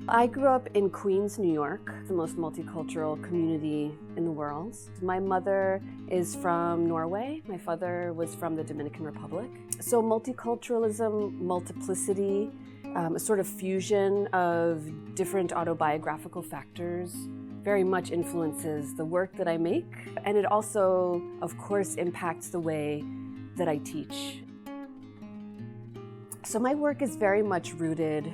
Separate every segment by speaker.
Speaker 1: I grew up in Queens, New York, the most multicultural community in the world. My mother is from Norway. My father was from the Dominican Republic. So multiculturalism, multiplicity, a sort of fusion of different autobiographical factors very much influences the work that I make. And it also, of course, impacts the way that I teach. So my work is very much rooted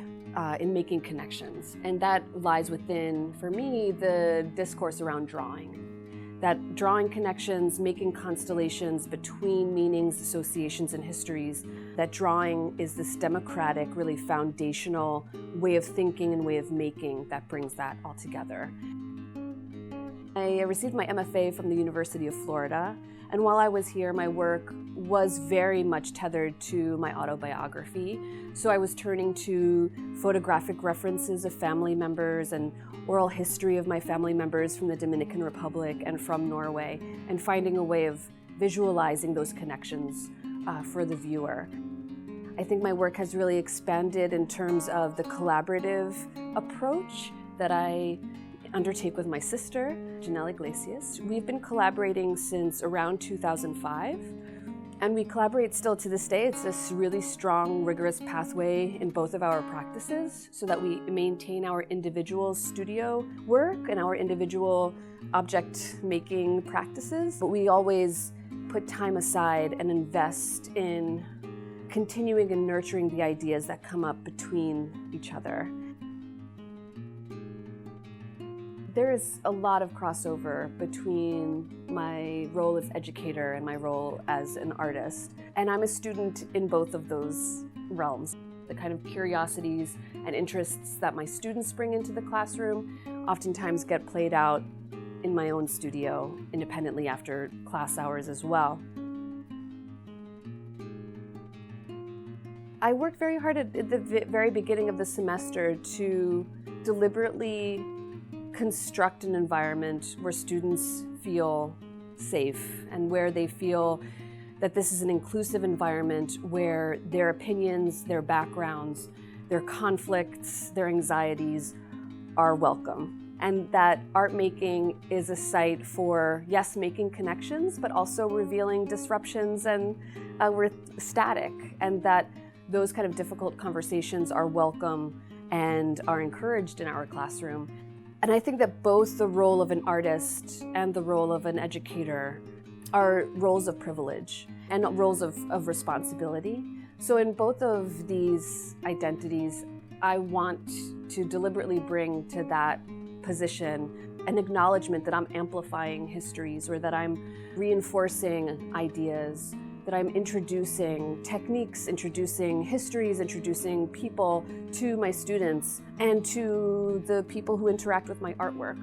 Speaker 1: in making connections, and that lies within, for me, the discourse around drawing. That drawing connections, making constellations between meanings, associations, and histories, that drawing is this democratic, really foundational way of thinking and way of making that brings that all together. I received my MFA from the University of Florida, and while I was here, my work was very much tethered to my autobiography. So I was turning to photographic references of family members and oral history of my family members from the Dominican Republic and from Norway, and finding a way of visualizing those connections for the viewer. I think my work has really expanded in terms of the collaborative approach that I undertake with my sister, Iglesias. We've been collaborating since around 2005, and we collaborate still to this day. It's this really strong, rigorous pathway in both of our practices so that we maintain our individual studio work and our individual object-making practices, but we always put time aside and invest in continuing and nurturing the ideas that come up between each other. There is a lot of crossover between my role as educator and my role as an artist. And I'm a student in both of those realms. The kind of curiosities and interests that my students bring into the classroom oftentimes get played out in my own studio independently after class hours as well. I worked very hard at the very beginning of the semester to deliberately construct an environment where students feel safe and where they feel that this is an inclusive environment where their opinions, their backgrounds, their conflicts, their anxieties are welcome. And that art making is a site for, yes, making connections, but also revealing disruptions and static, and that those kind of difficult conversations are welcome and are encouraged in our classroom. And I think that both the role of an artist and the role of an educator are roles of privilege and roles of responsibility. So in both of these identities, I want to deliberately bring to that position an acknowledgement that I'm amplifying histories, or that I'm reinforcing ideas, that I'm introducing techniques, introducing histories, introducing people to my students and to the people who interact with my artwork.